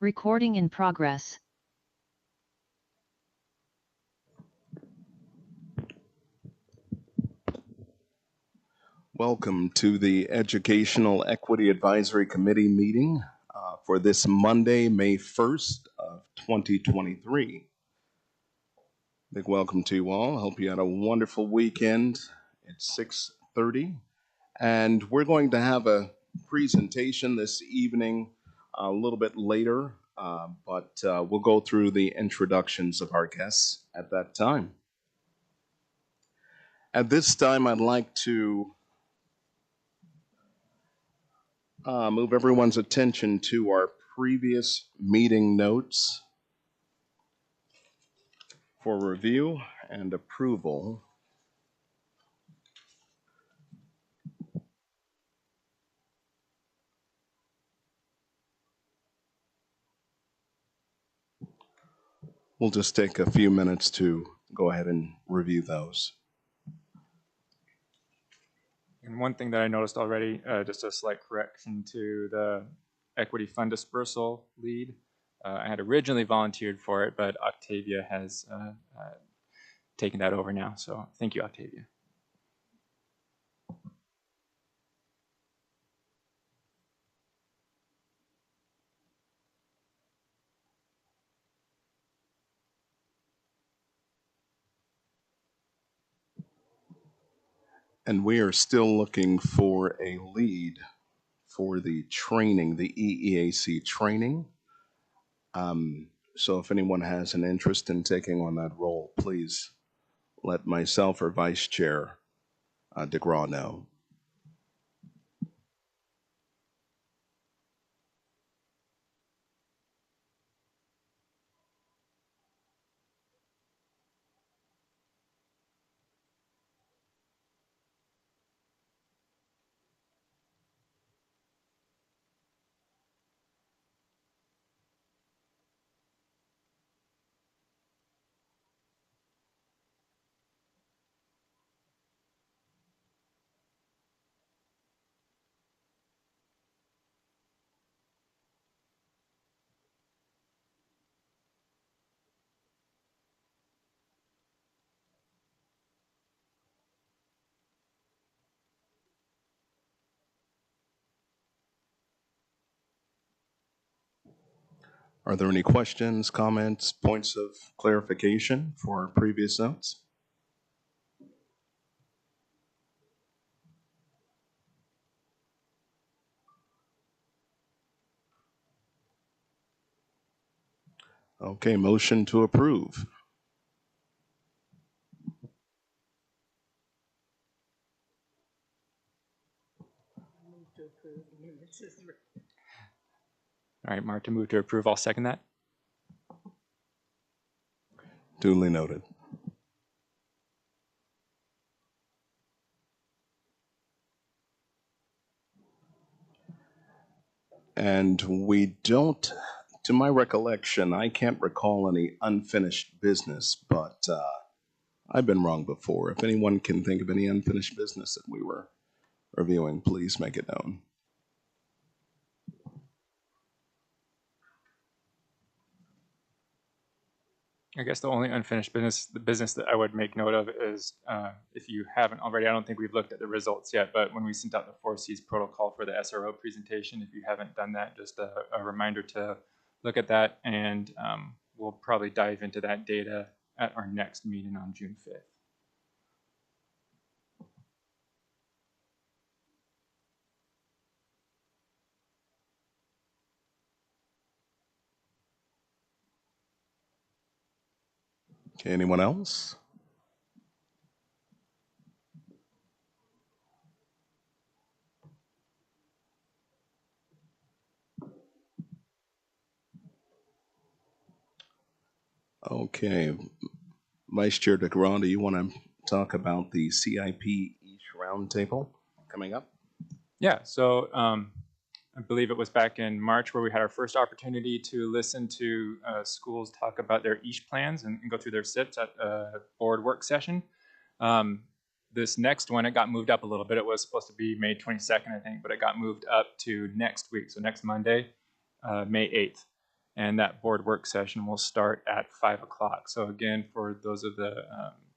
Recording in progress. Welcome to the Educational Equity Advisory Committee meeting for this Monday, May 1st of 2023. Big welcome to you all. I hope you had a wonderful weekend. It's 6:30, and we're going to have a presentation this evening a little bit later, but we'll go through the introductions of our guests at that time. At this time, I'd like to move everyone's attention to our previous meeting notes for review and approval. We'll just take a few minutes to go ahead and review those. And one thing that I noticed already, just a slight correction to the equity fund dispersal lead. I had originally volunteered for it, but Octavia has taken that over now. So thank you, Octavia. And we are still looking for a lead for the training, the EEAC training. So if anyone has an interest in taking on that role, please let myself or Vice Chair DeGraw know. Are there any questions, comments, points of clarification for our previous notes? Okay, motion to approve. All right, Mark, to move to approve. I'll second that. Duly noted. And we don't, to my recollection, I can't recall any unfinished business, but I've been wrong before. If anyone can think of any unfinished business that we were reviewing, please make it known. I guess the only unfinished business, the business that I would make note of is, if you haven't already, I don't think we've looked at the results yet, but when we sent out the 4Cs protocol for the SRO presentation, if you haven't done that, just a reminder to look at that, and we'll probably dive into that data at our next meeting on June 5th. Okay, anyone else? Okay, Vice Chair DeGraw, do you want to talk about the CIP East Roundtable coming up? Yeah, so I believe it was back in March where we had our first opportunity to listen to schools talk about their EASH plans and go through their SIPs at a board work session. This next one, it got moved up a little bit. It was supposed to be May 22nd, I think, but it got moved up to next week, so next Monday, May 8th. and that board work session will start at 5 o'clock. So again, for those of the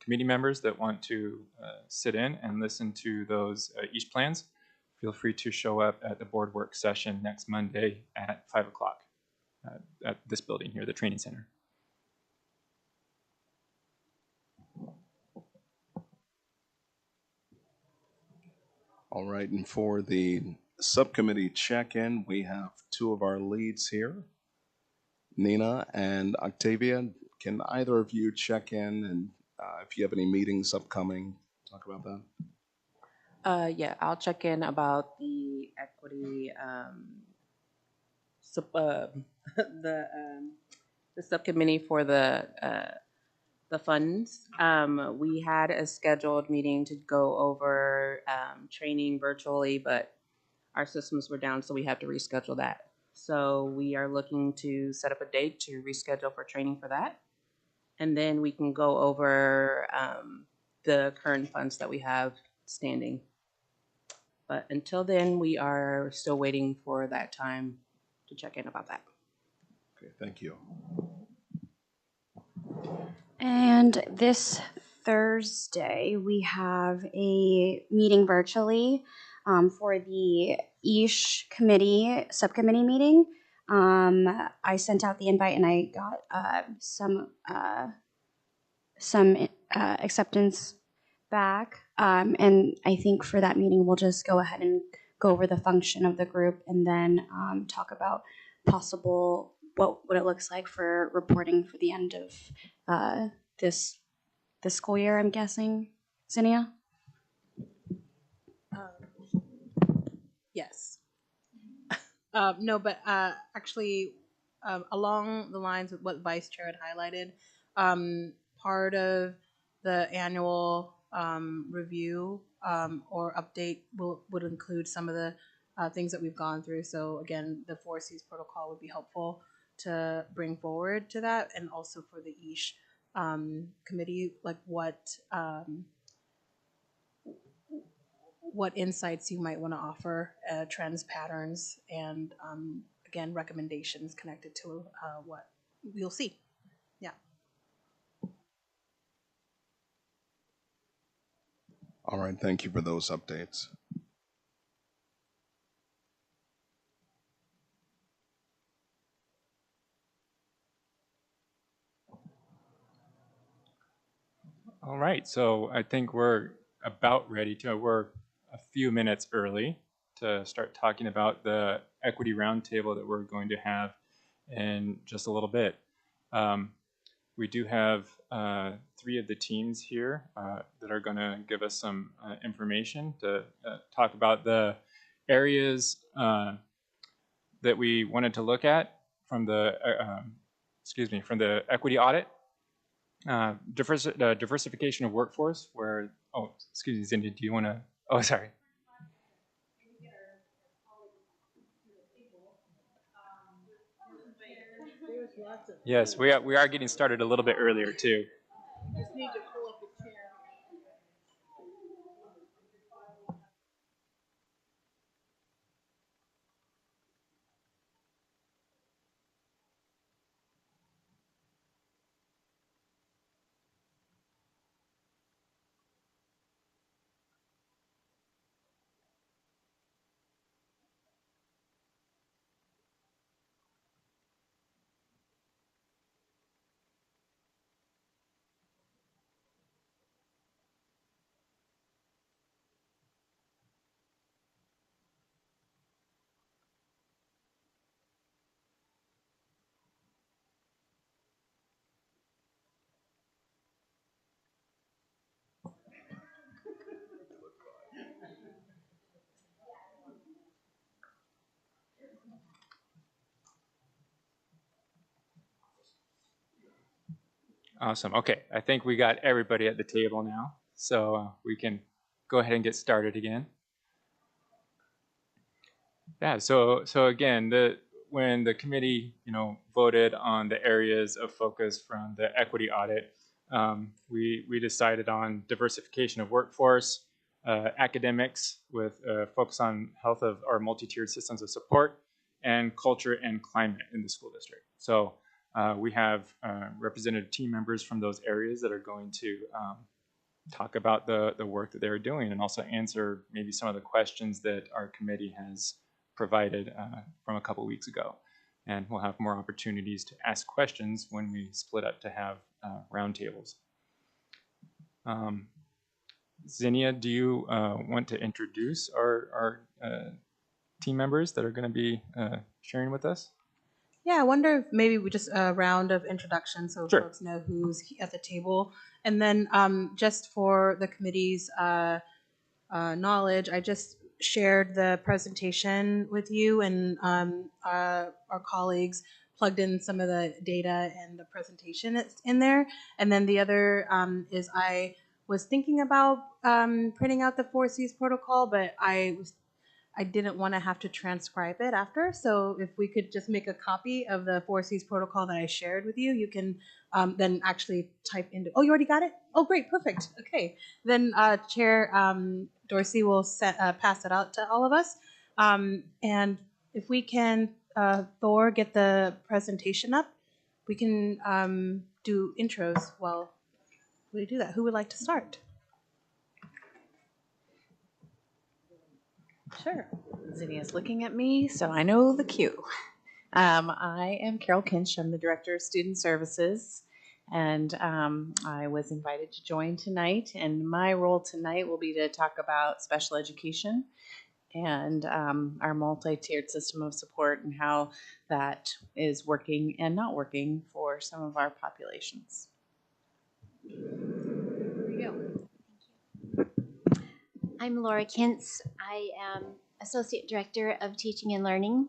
committee members that want to sit in and listen to those each plans, feel free to show up at the board work session next Monday at 5 o'clock at this building here, the training center. All right, and for the subcommittee check-in, we have two of our leads here, Nina and Octavia. Can either of you check in, and if you have any meetings upcoming, talk about that? Yeah, I'll check in about the equity, the the subcommittee for the funds. We had a scheduled meeting to go over training virtually, but our systems were down, so we had to reschedule that. So we are looking to set up a date to reschedule for training for that. And then we can go over the current funds that we have standing. But until then, we are still waiting for that time to check in about that. Okay, thank you. And this Thursday, we have a meeting virtually for the ESH committee, subcommittee meeting. I sent out the invite and I got some acceptance back. And I think for that meeting, we'll just go ahead and go over the function of the group and then talk about possible what it looks like for reporting for the end of this school year, I'm guessing. Zinnia? Yes. No, but actually, along the lines of what Vice Chair had highlighted, part of the annual review or update would include some of the things that we've gone through. So again, the 4Cs protocol would be helpful to bring forward to that, and also for the ESH committee, like what insights you might want to offer, trends, patterns, and again, recommendations connected to what we'll see. Yeah. All right, thank you for those updates. All right, so I think we're about ready to, we're a few minutes early to start talking about the equity roundtable that we're going to have in just a little bit. We do have 3 of the teams here that are going to give us some information to talk about the areas that we wanted to look at from the from the equity audit. Diversification of workforce, where, oh, excuse me, Cindy, do you want to, oh, sorry. Yes, we are getting started a little bit earlier, too. Just need to pull up a chair. Awesome. Okay, I think we got everybody at the table now, so we can go ahead and get started again. Yeah. So again, when the committee voted on the areas of focus from the equity audit, we decided on diversification of workforce, academics with focus on health of our multi-tiered systems of support, and culture and climate in the school district. So we have representative team members from those areas that are going to talk about the work that they're doing and also answer maybe some of the questions that our committee has provided from a couple weeks ago. And we'll have more opportunities to ask questions when we split up to have roundtables. Zinnia, do you want to introduce our team members that are going to be sharing with us? Yeah, I wonder if maybe we just a round of introduction so Sure. folks know who's at the table. And then just for the committee's knowledge, I just shared the presentation with you, and our colleagues plugged in some of the data and the presentation that's in there. And then the other is I was thinking about printing out the 4Cs protocol, but I didn't want to have to transcribe it after. So if we could just make a copy of the 4Cs protocol that I shared with you, you can then actually type into, oh, you already got it? Oh, great, perfect. Okay. Then Chair Dorsey will pass it out to all of us. And if we can, Thor, get the presentation up, we can do intros while we do that. Who would like to start? Sure. Zinnia's looking at me, so I know the cue. I am Carol Kinch. I'm the Director of Student Services, and I was invited to join tonight. And my role tonight will be to talk about special education and our multi-tiered system of support and how that is working and not working for some of our populations. Here we go. I'm Laura Kintz. I am Associate Director of Teaching and Learning,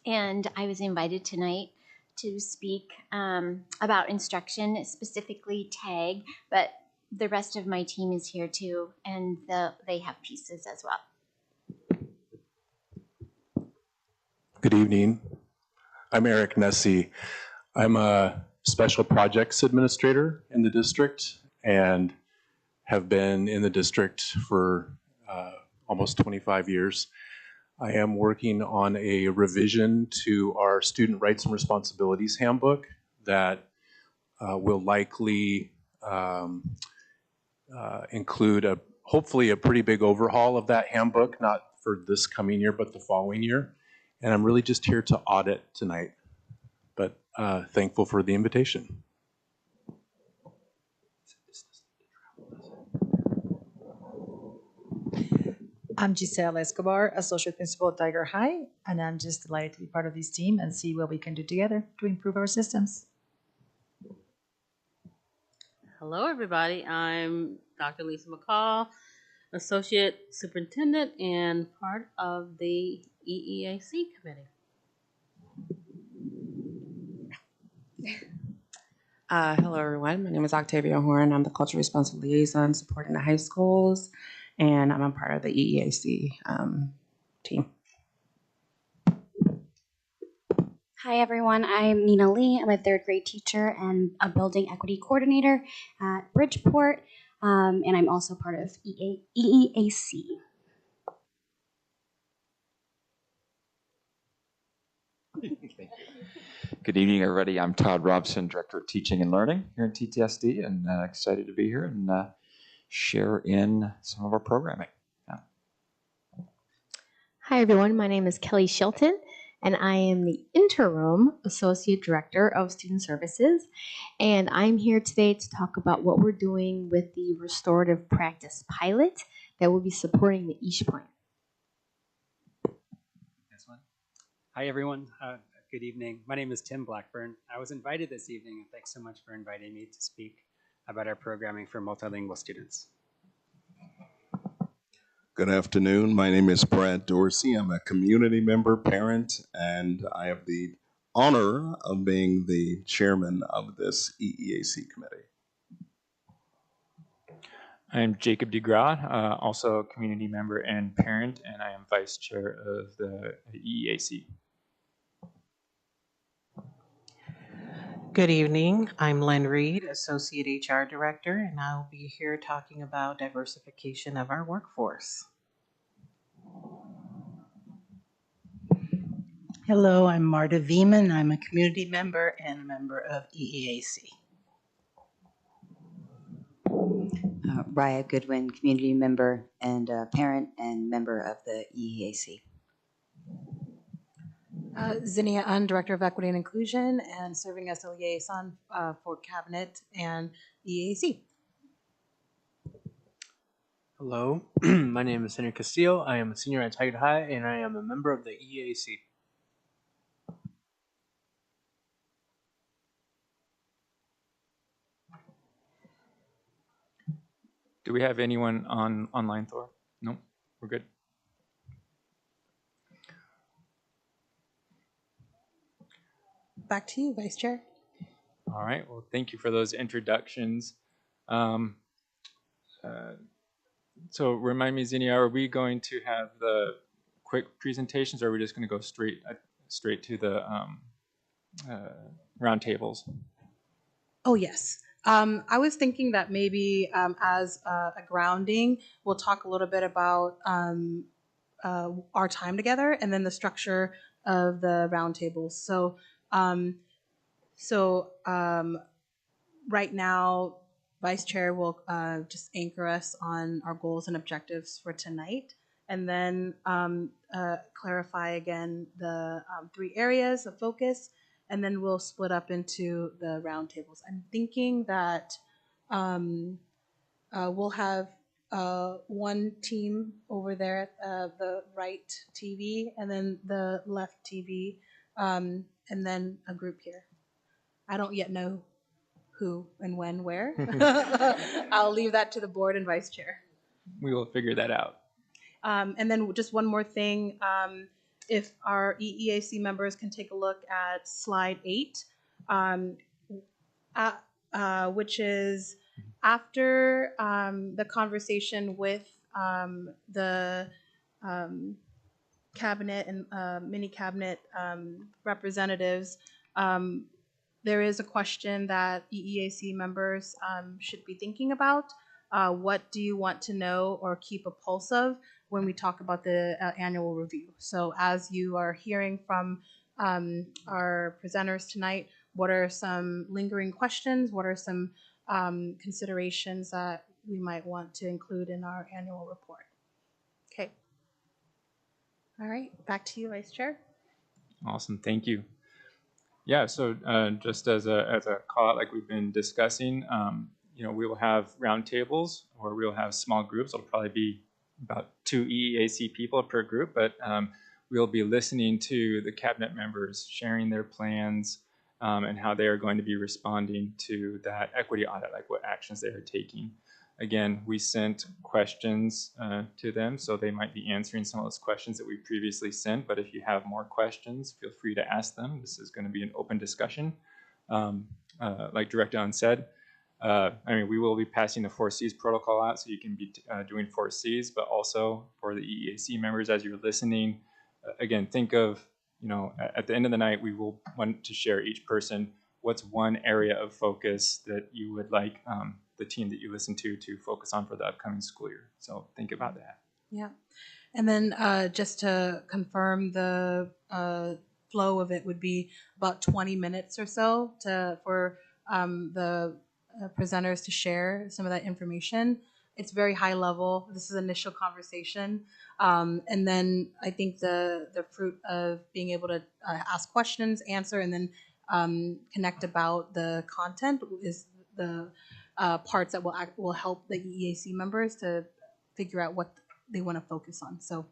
and I was invited tonight to speak about instruction, specifically TAG, but the rest of my team is here too, and they have pieces as well. Good evening. I'm Eric Nessie. I'm a Special Projects Administrator in the district and have been in the district for almost 25 years. I am working on a revision to our Student Rights and Responsibilities Handbook that will likely include hopefully a pretty big overhaul of that handbook, not for this coming year, but the following year. And I'm really just here to audit tonight, but thankful for the invitation. I'm Giselle Escobar, Associate Principal at Tigard High, and I'm just delighted to be part of this team and see what we can do together to improve our systems. Hello, everybody. I'm Dr. Lisa McCall, Associate Superintendent and part of the EEAC committee. Hello, everyone. My name is Octavia Horn. I'm the Culture Responsive Liaison supporting the high schools, and I'm a part of the EEAC team. Hi, everyone. I'm Nina Lee. I'm a third grade teacher and a building equity coordinator at Bridgeport, and I'm also part of EEAC. Good evening, everybody. I'm Todd Robson, Director of Teaching and Learning here in TTSD, and excited to be here and share in some of our programming. Yeah. Hi, everyone. My name is Kelly Shelton, and I am the Interim Associate Director of Student Services, and I'm here today to talk about what we're doing with the restorative practice pilot that will be supporting the EASH plan. This one. Hi, everyone. Good evening. My name is Tim Blackburn. I was invited this evening, and thanks so much for inviting me to speak about our programming for multilingual students. Good afternoon. My name is Brad Dorsey. I'm a community member, parent, and I have the honor of being the chairman of this EEAC committee. I'm Jacob DeGraw, also a community member and parent, and I am vice chair of the EEAC. Good evening. I'm Lynn Reed, Associate HR Director, and I'll be here talking about diversification of our workforce. Hello, I'm Marta Veman. I'm a community member and a member of EEAC. Raya Goodwin, community member and parent and member of the EEAC. Zinnia Un, Director of Equity and Inclusion, and serving as a liaison for Cabinet and EAC. Hello, my name is Henry Castillo. I am a senior at Tigard High, and I am a member of the EAC. Do we have anyone online, Thor? No, we're good. Back to you, Vice Chair. All right. Well, thank you for those introductions. So remind me, Zinnia, are we going to have the quick presentations, or are we just going to go straight to the roundtables? Oh, yes. I was thinking that maybe as a grounding, we'll talk a little bit about our time together and then the structure of the roundtables. So right now, Vice Chair will just anchor us on our goals and objectives for tonight, and then clarify again the 3 areas of focus, and then we'll split up into the roundtables. I'm thinking that we'll have one team over there at the right TV, and then the left TV, and then a group here. I don't yet know who and when, where. I'll leave that to the board and Vice Chair. We will figure that out. And then just one more thing. If our EEAC members can take a look at slide 8, which is after the conversation with the cabinet and mini cabinet representatives, there is a question that EEAC members should be thinking about. What do you want to know or keep a pulse of when we talk about the annual review? So as you are hearing from our presenters tonight, what are some lingering questions? What are some considerations that we might want to include in our annual report? Okay. All right, back to you, Vice Chair. Awesome, thank you. Yeah, so just as a call out, like we've been discussing, you know, we will have roundtables, or we'll have small groups. It'll probably be about 2 EEAC people per group, but we'll be listening to the cabinet members, sharing their plans and how they are going to be responding to that equity audit, like what actions they are taking. Again, we sent questions to them, so they might be answering some of those questions that we previously sent, but if you have more questions, feel free to ask them. This is going to be an open discussion. Like Director Allen said, I mean, we will be passing the 4Cs protocol out, so you can be doing 4Cs, but also for the EEAC members, as you're listening, again, think of, you know, at the end of the night, we will want to share each person what's one area of focus that you would like the team that you listen to focus on for the upcoming school year. So think about that. Yeah. And then just to confirm, the flow of it would be about 20 minutes or so for the presenters to share some of that information. It's very high level. This is initial conversation. And then I think the fruit of being able to ask questions, answer, and then connect about the content is the parts that will help the EEAC members to figure out what they want to focus on. So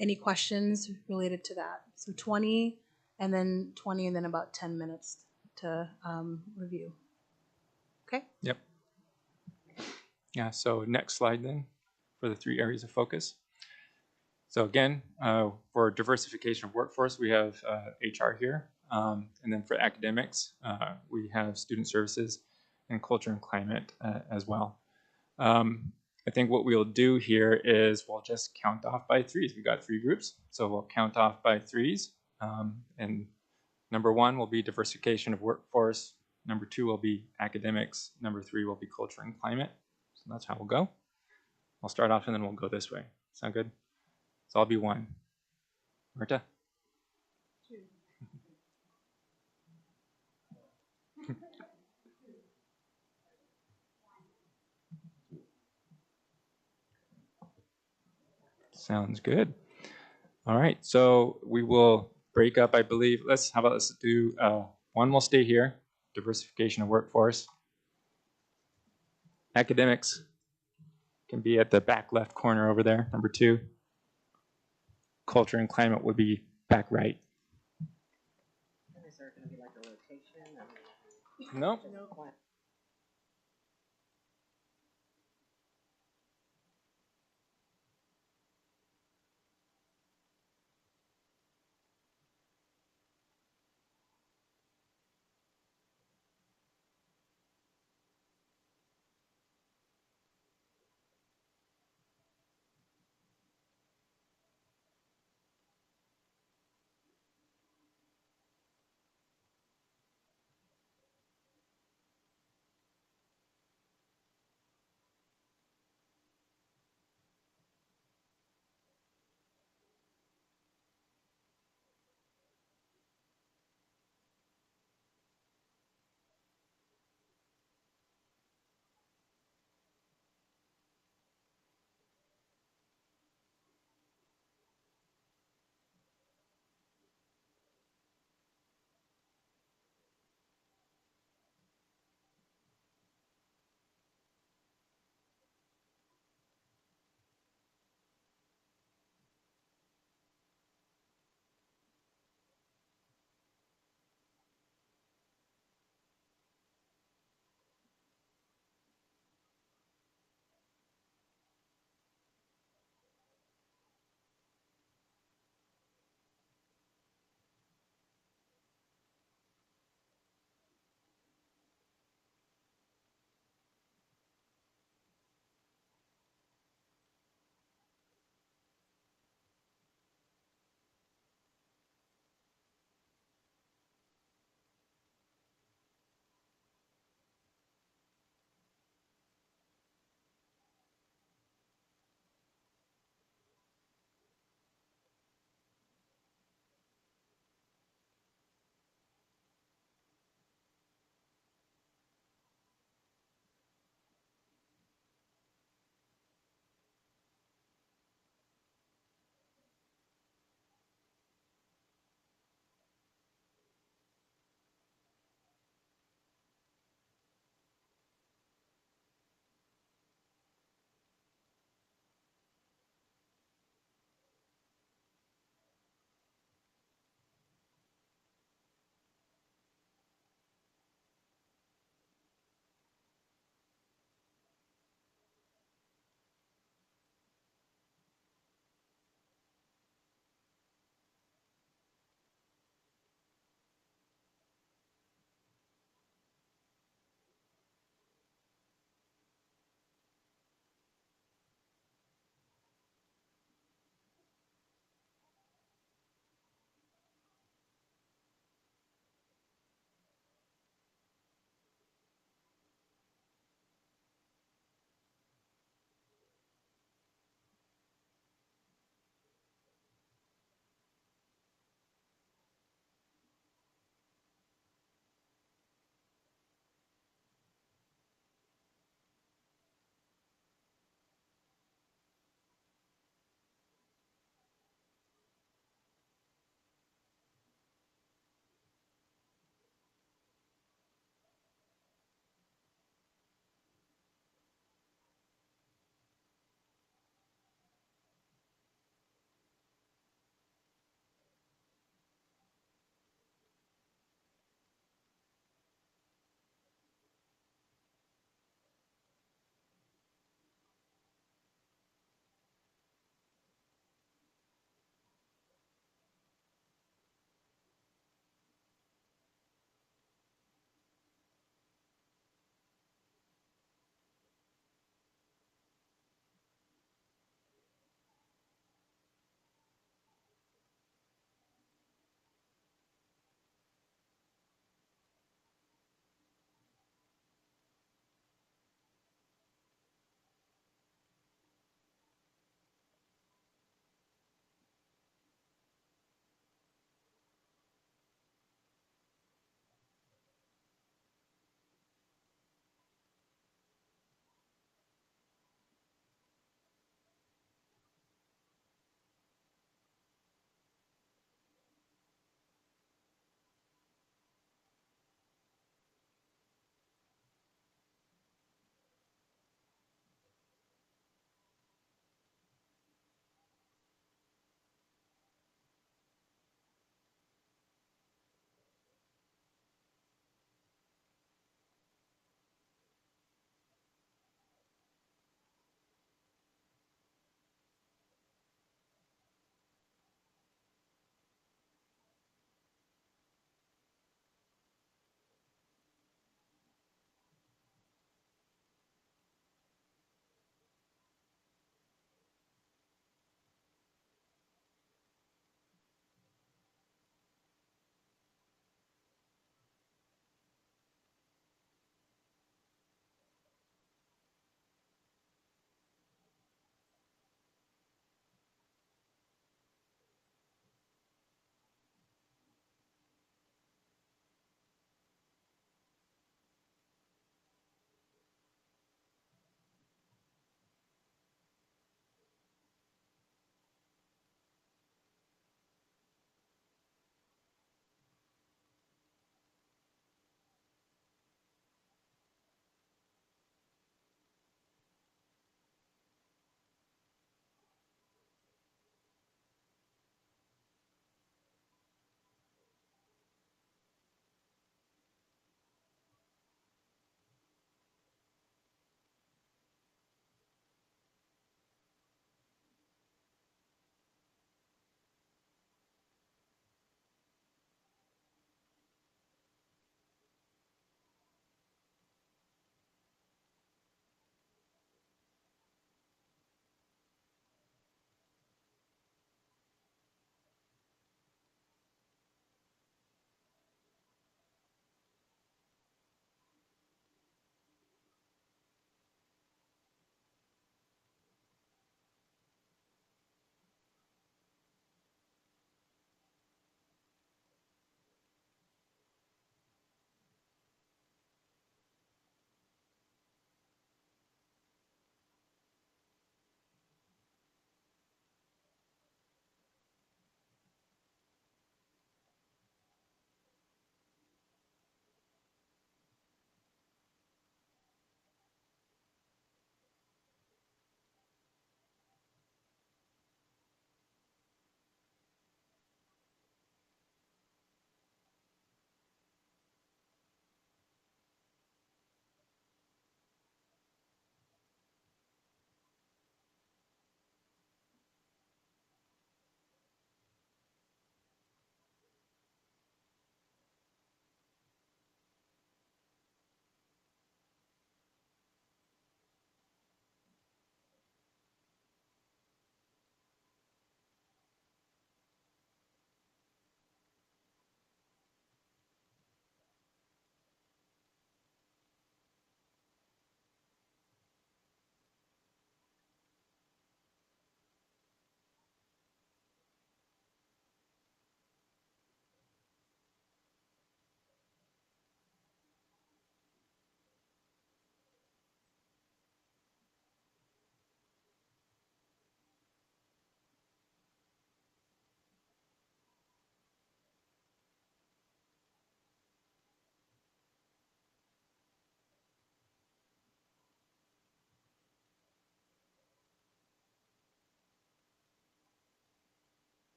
any questions related to that? So 20 and then about 10 minutes to review. Okay? Yep. Yeah, so next slide then for the 3 areas of focus. So again, for diversification of workforce, we have HR here. And then for academics, we have student services and culture and climate as well. I think what we'll do here is we'll just count off by 3s. We've got 3 groups, so we'll count off by 3s. And number 1 will be diversification of workforce. Number 2 will be academics. Number 3 will be culture and climate. So that's how we'll go. I'll start off and then we'll go this way. Sound good? So I'll be 1. Marta? Sounds good. All right, so we will break up, I believe. How about let's do, one will stay here, diversification of workforce. Academics can be at the back left corner over there, number 2. Culture and climate would be back right. Is there going to be like a rotation? Nope.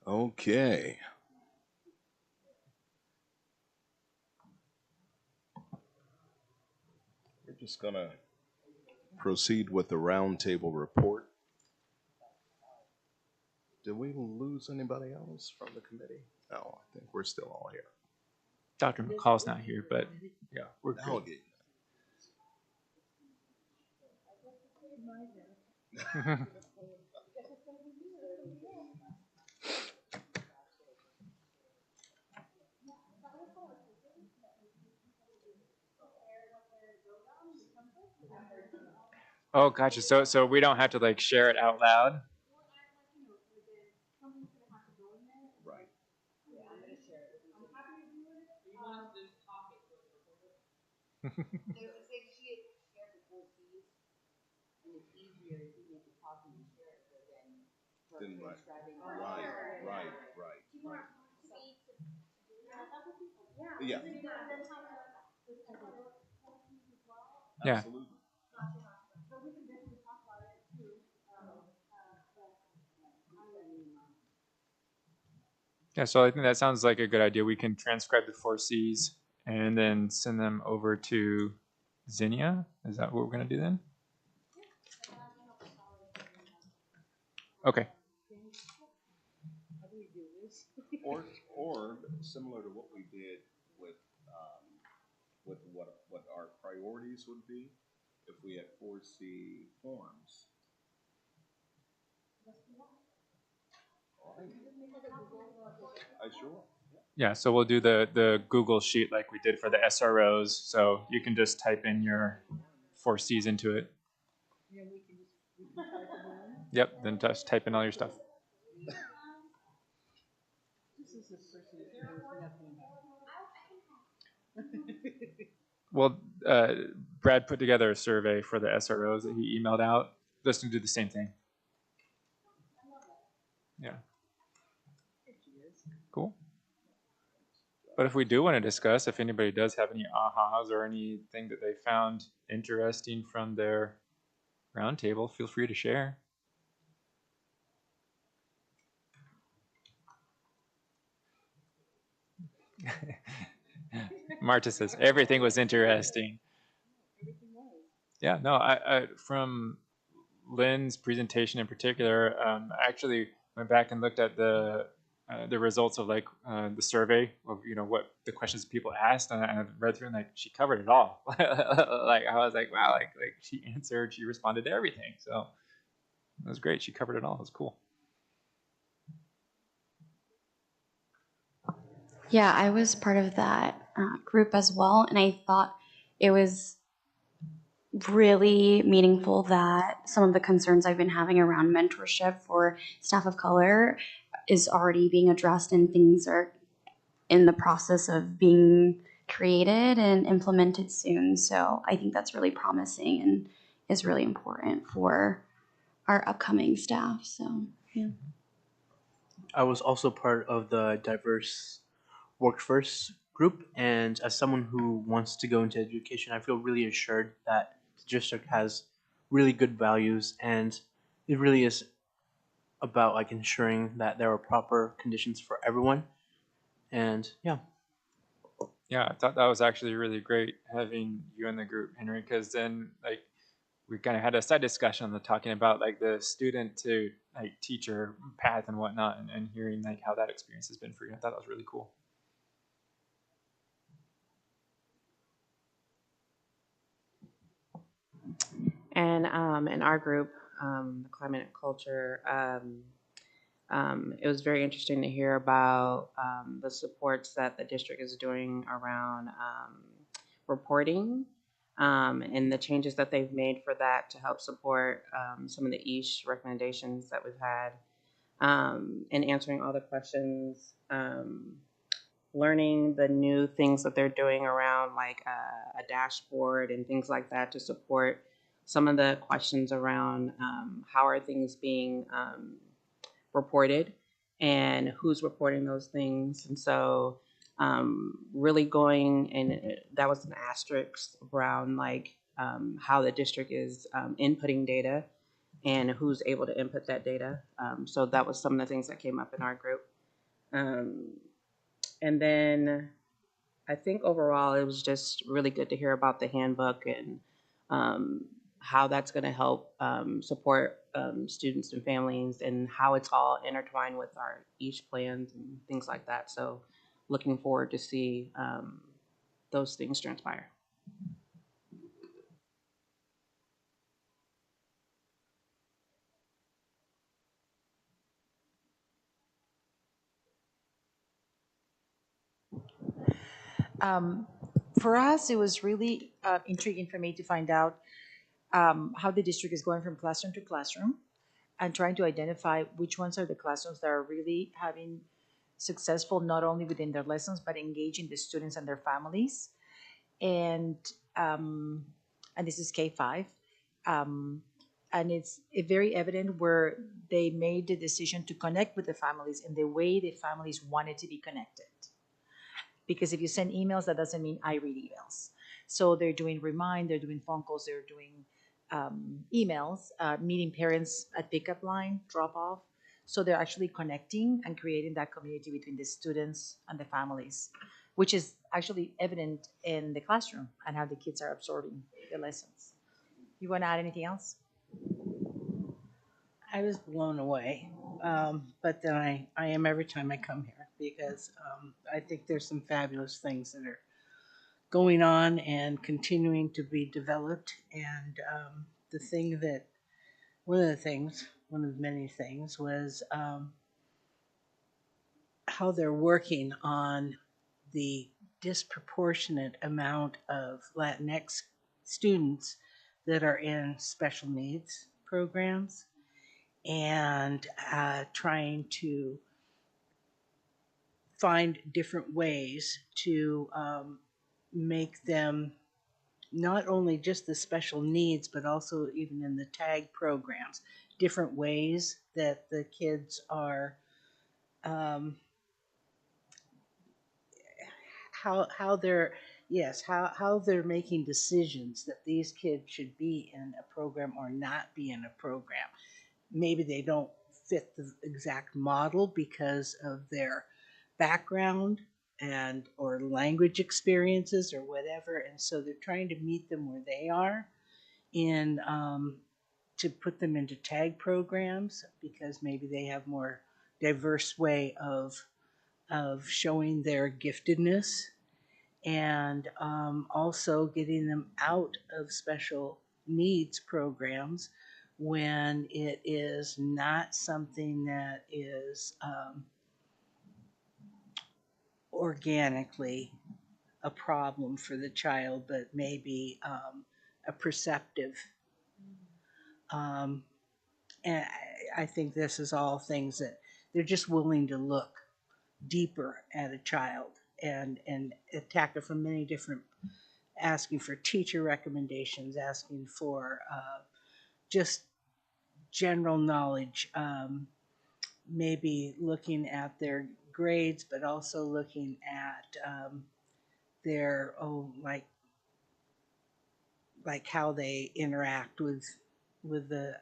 Okay. We're just going to proceed with the roundtable report. Did we lose anybody else from the committee? No, I think we're still all here. Dr. McCall's not here, but yeah, we're good. Delegate. Oh, gotcha. So we don't have to like share it out loud. Right. Right. Yeah. Yeah. Absolutely. Yeah, so I think that sounds like a good idea. We can transcribe the 4Cs and then send them over to Zinnia. Is that what we're going to do then? Okay. Or similar to what we did with what our priorities would be if we had 4C forms. Sure. Yeah, so we'll do the Google sheet like we did for the SROs. So you can just type in your 4Cs into it. Yep, then just type in all your stuff. Well, Brad put together a survey for the SROs that he emailed out. Just to do the same thing. Yeah. Cool. But if we do want to discuss, if anybody does have any ahas or anything that they found interesting from their roundtable, feel free to share. Marta says everything was interesting. Yeah, no, I from Lynn's presentation in particular, I actually went back and looked at the results of like the survey of what the questions people asked, and I read through and like she covered it all. Like I was like, wow, like she answered, she responded to everything. So it was great. She covered it all. It was cool. Yeah, I was part of that group as well, and I thought it was really meaningful that some of the concerns I've been having around mentorship for staff of color is already being addressed, and things are in the process of being created and implemented soon. So I think that's really promising and is really important for our upcoming staff. So yeah. I was also part of the diverse workforce group, and as someone who wants to go into education, I feel really assured that the district has really good values, and it really is about like ensuring that there are proper conditions for everyone. And yeah. Yeah, I thought that was actually really great having you in the group, Henry, because then like we kind of had a side discussion on the talking about like the student to like teacher path and whatnot, and hearing like how that experience has been for you. I thought that was really cool. And in our group, the climate and culture, it was very interesting to hear about the supports that the district is doing around reporting and the changes that they've made for that to help support some of the EASH recommendations that we've had, and answering all the questions, learning the new things that they're doing around like a dashboard and things like that to support some of the questions around how are things being reported and who's reporting those things. And so really going, and that was an asterisk around like how the district is inputting data and who's able to input that data. So that was some of the things that came up in our group. Um, and then I think overall it was just really good to hear about the handbook and um, how that's going to help support students and families and how it's all intertwined with our each plans and things like that. So looking forward to see those things transpire. For us, it was really intriguing for me to find out how the district is going from classroom to classroom and trying to identify which ones are the classrooms that are really having successful not only within their lessons but engaging the students and their families. And um, and this is K-5. Um, and it's very evident where they made the decision to connect with the families in the way the families wanted to be connected. Because if you send emails, that doesn't mean I read emails. So they're doing remind, they're doing phone calls, they're doing emails, meeting parents at pickup line, drop off. So they're actually connecting and creating that community between the students and the families, which is actually evident in the classroom and how the kids are absorbing the lessons. You want to add anything else? I was blown away. But then I am every time I come here because I think there's some fabulous things that are going on and continuing to be developed. And one of the many things was how they're working on the disproportionate amount of Latinx students that are in special needs programs and trying to find different ways to make them not only just the special needs, but also even in the tag programs, different ways that the kids are, how they're, yes, how they're making decisions that these kids should be in a program or not be in a program. Maybe they don't fit the exact model because of their background and or language experiences or whatever, and so they're trying to meet them where they are in to put them into tag programs because maybe they have more diverse way of showing their giftedness, and also getting them out of special needs programs when it is not something that is organically a problem for the child, but maybe a perceptive. Um, and I think this is all things that they're just willing to look deeper at a child and attack it from many different, asking for teacher recommendations, asking for just general knowledge, maybe looking at their grades, but also looking at their like how they interact with the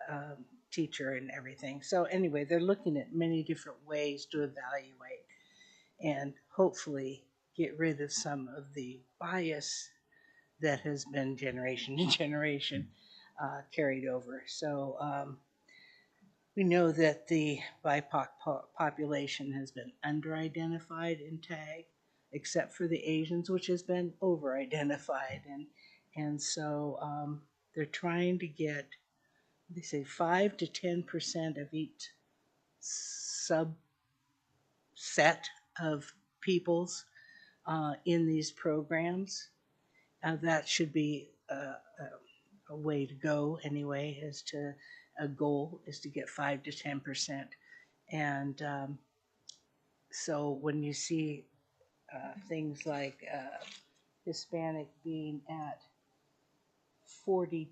teacher and everything. So anyway, they're looking at many different ways to evaluate and hopefully get rid of some of the bias that has been generation to generation carried over. So we know that the BIPOC population has been under-identified in TAG, except for the Asians, which has been over-identified. And so they're trying to get, they say 5 to 10% of each subset of peoples in these programs. That should be a way to go anyway, as to a goal is to get 5 to 10%. And so when you see things like Hispanic being at 42%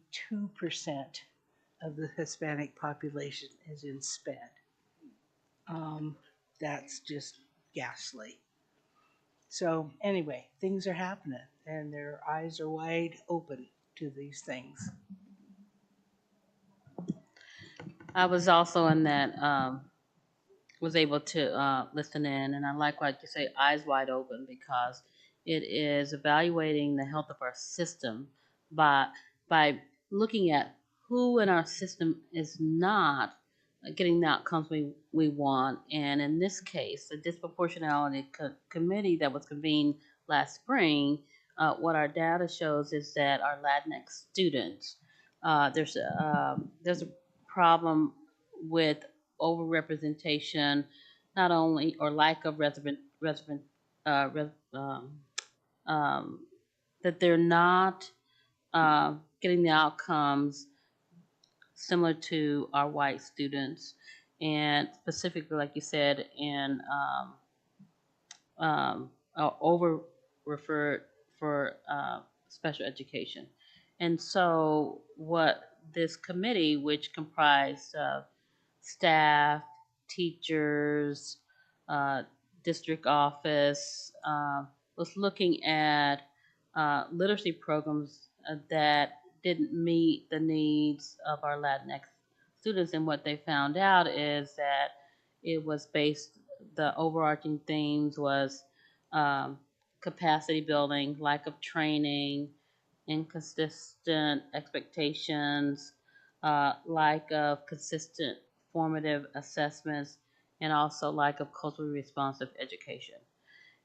of the Hispanic population is in SPED, that's just ghastly. So anyway, things are happening and their eyes are wide open to these things. I was also in that was able to listen in, and I like what you say, eyes wide open, because it is evaluating the health of our system by by looking at who in our system is not getting the outcomes we want. And in this case, the disproportionality committee that was convened last spring, what our data shows is that our Latinx students, there's a problem with overrepresentation, not only or lack of uh, res, um, um, that they're not getting the outcomes similar to our white students, and specifically, like you said, in over referred for special education. And so, what this committee, which comprised staff, teachers, uh, district office, was looking at literacy programs that didn't meet the needs of our Latinx students. And what they found out is that it was based, the overarching themes was um, capacity building, lack of training, inconsistent expectations, lack of consistent formative assessments, and also lack of culturally responsive education.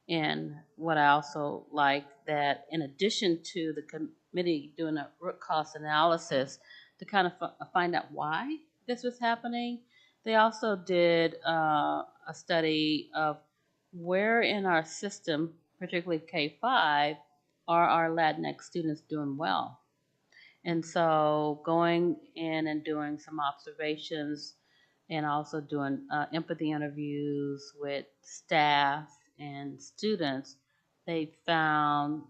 And what I also like that in addition to the committee doing a root cause analysis to kind of find out why this was happening, they also did a study of where in our system, particularly K-5, are our Latinx students doing well. And so going in and doing some observations and also doing empathy interviews with staff and students, they found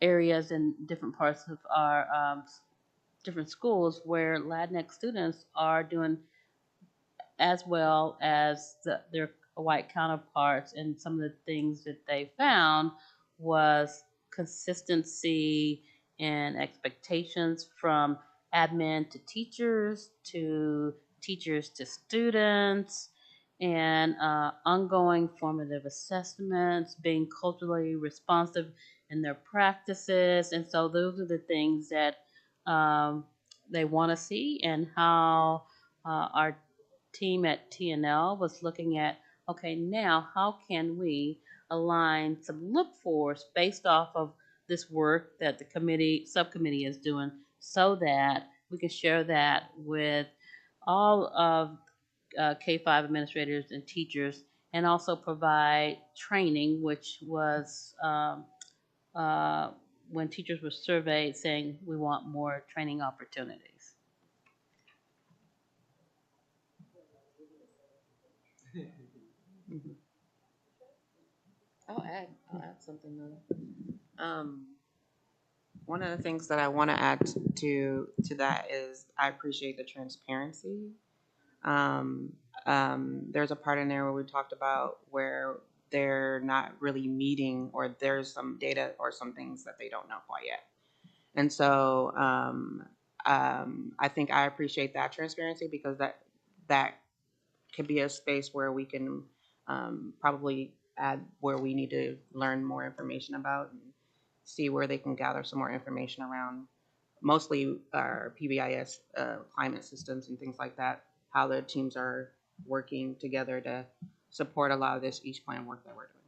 areas in different parts of our different schools where Latinx students are doing as well as their white counterparts. And some of the things that they found was consistency in expectations from admin to teachers to students, and ongoing formative assessments, being culturally responsive in their practices. And so those are the things that they want to see, and how our team at TNL was looking at, okay, now how can we align some look fors based off of this work that the subcommittee is doing, so that we can share that with all of K-5 administrators and teachers, and also provide training, which was when teachers were surveyed saying we want more training opportunities. I'll add something though. One of the things that I want to add to that is I appreciate the transparency. There's a part in there where we talked about where they're not really meeting, or there's some data or some things that they don't know quite yet. And so I think I appreciate that transparency, because that could be a space where we can probably add where we need to learn more information about, and see where they can gather some more information around mostly our PBIS climate systems and things like that, how the teams are working together to support a lot of this East Plan work that we're doing.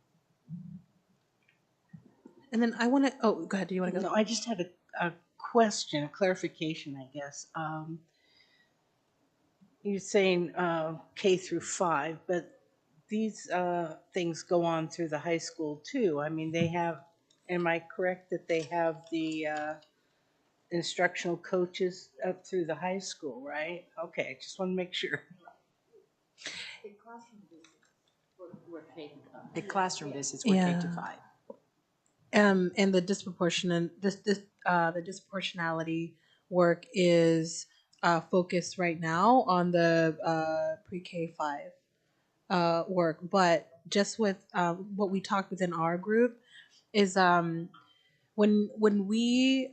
And then I want to, oh, go ahead. Do you want to go? No, I just had a question, a clarification, I guess. You're saying K through 5, but these things go on through the high school too. I mean, they have, am I correct that they have the instructional coaches up through the high school, right? Okay, just want to make sure. The classroom visits were K to 5. And the disproportionality work is focused right now on the pre-K 5 work. But just with what we talked within our group is when we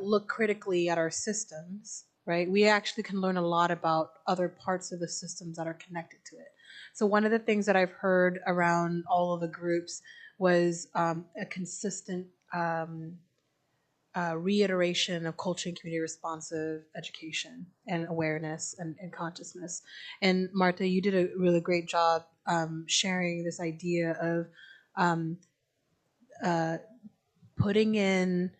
look critically at our systems, right? We actually can learn a lot about other parts of the systems that are connected to it. So one of the things that I've heard around all of the groups was a consistent reiteration of culture and community responsive education and awareness and consciousness. And Martha, you did a really great job sharing this idea of putting in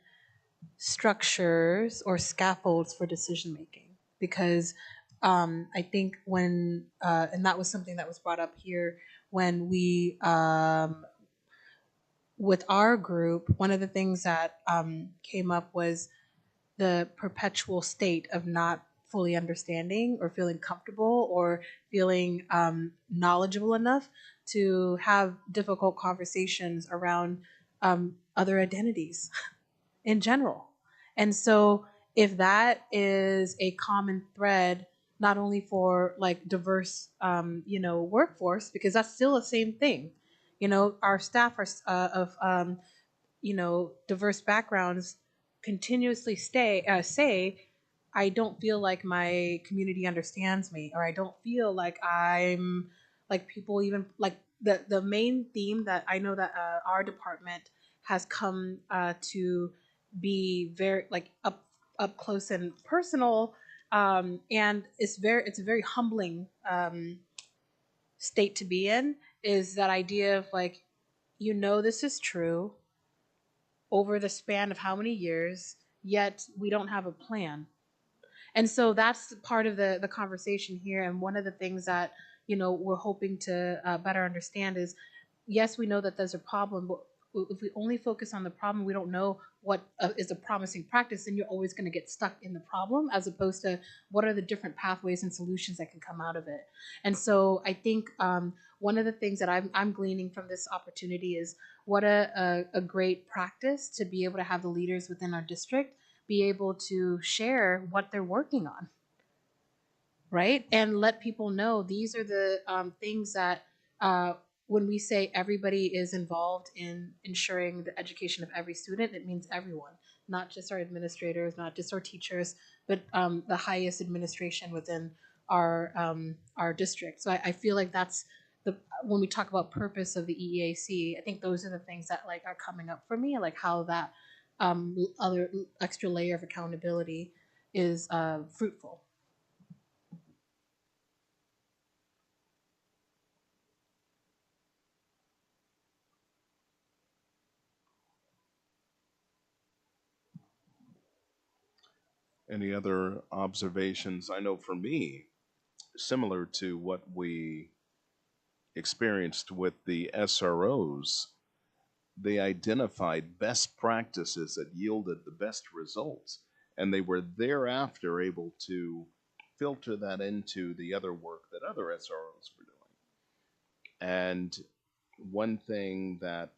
structures or scaffolds for decision making, because I think when and that was something that was brought up here when we with our group, one of the things that came up was the perpetual state of not fully understanding or feeling comfortable or feeling knowledgeable enough to have difficult conversations around other identities in general. And so if that is a common thread, not only for like diverse, workforce, because that's still the same thing. Our staff are of, diverse backgrounds continuously say, I don't feel like my community understands me, or I don't feel like I'm like people even like the main theme that I know that our department has come to be very like up close and personal, and it's a very humbling state to be in, is that idea of like, this is true over the span of how many years, yet we don't have a plan. And so that's part of the conversation here. And one of the things that, we're hoping to better understand is, yes, we know that there's a problem, but if we only focus on the problem, we don't know what is a promising practice, then you're always going to get stuck in the problem, as opposed to what are the different pathways and solutions that can come out of it. And so I think one of the things that I'm gleaning from this opportunity is what a great practice to be able to have the leaders within our district be able to share what they're working on, right? And let people know these are the things that when we say everybody is involved in ensuring the education of every student, it means everyone, not just our administrators, not just our teachers, but the highest administration within our district. So I feel like that's when we talk about purpose of the EEAC, I think those are the things that like are coming up for me, like how that other extra layer of accountability is fruitful. Any other observations? I know for me, similar to what we experienced with the SROs, they identified best practices that yielded the best results, and they were thereafter able to filter that into the other work that other SROs were doing. And one thing that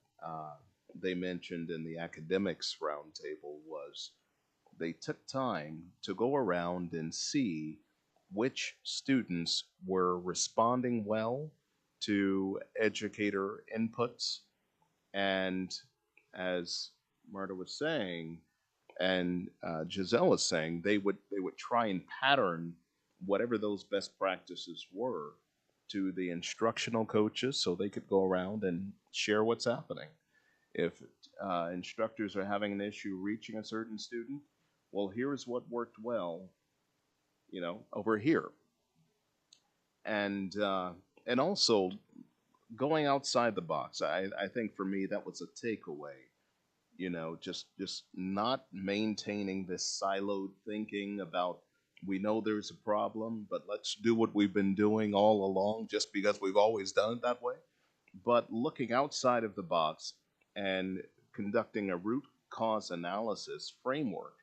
they mentioned in the academics roundtable was they took time to go around and see which students were responding well to educator inputs. And as Marta was saying, and Giselle was saying, they would try and pattern whatever those best practices were to the instructional coaches, so they could go around and share what's happening. If instructors are having an issue reaching a certain student, well, here's what worked well, over here. And also going outside the box. I think for me that was a takeaway. Just not maintaining this siloed thinking about, we know there's a problem, but let's do what we've been doing all along just because we've always done it that way. But looking outside of the box and conducting a root cause analysis framework,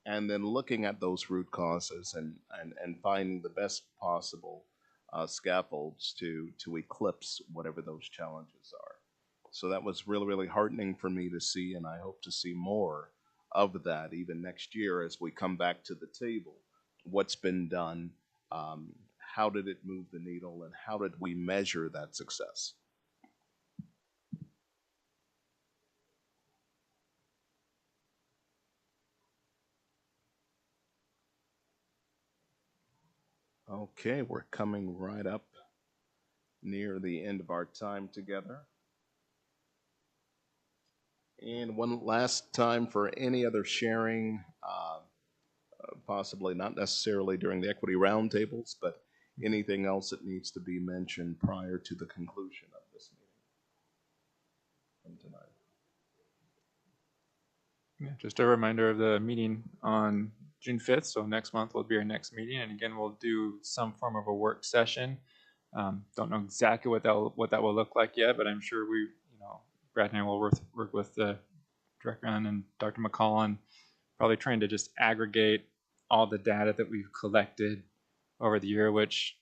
and then looking at those root causes and finding the best possible scaffolds to eclipse whatever those challenges are. So that was really, really heartening for me to see, and I hope to see more of that even next year as we come back to the table. What's been done, how did it move the needle, and how did we measure that success? Okay, we're coming right up near the end of our time together. And one last time for any other sharing, possibly not necessarily during the equity roundtables, but anything else that needs to be mentioned prior to the conclusion of this meeting from tonight. Yeah, just a reminder of the meeting on June 5th. So next month will be our next meeting. And again, we'll do some form of a work session. Don't know exactly what that will look like yet, but I'm sure Brad and I will work with Director Ann and Dr. McCall on probably trying to just aggregate all the data that we've collected over the year, which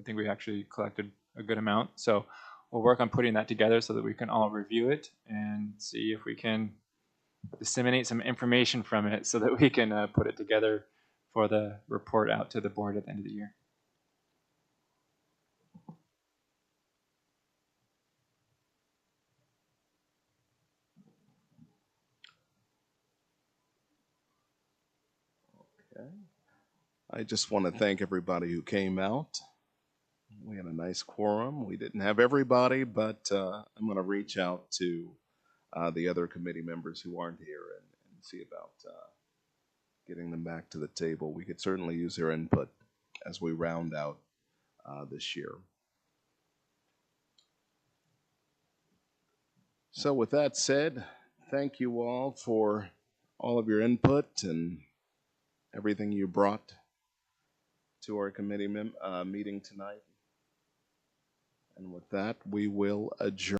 I think we actually collected a good amount. So we'll work on putting that together so that we can all review it and see if we can disseminate some information from it so that we can put it together for the report out to the board at the end of the year. Okay. I just want to thank everybody who came out. We had a nice quorum. We didn't have everybody, but I'm going to reach out to the other committee members who aren't here and see about getting them back to the table. We could certainly use their input as we round out this year. So with that said, thank you all for all of your input and everything you brought to our committee meeting tonight. And with that, we will adjourn.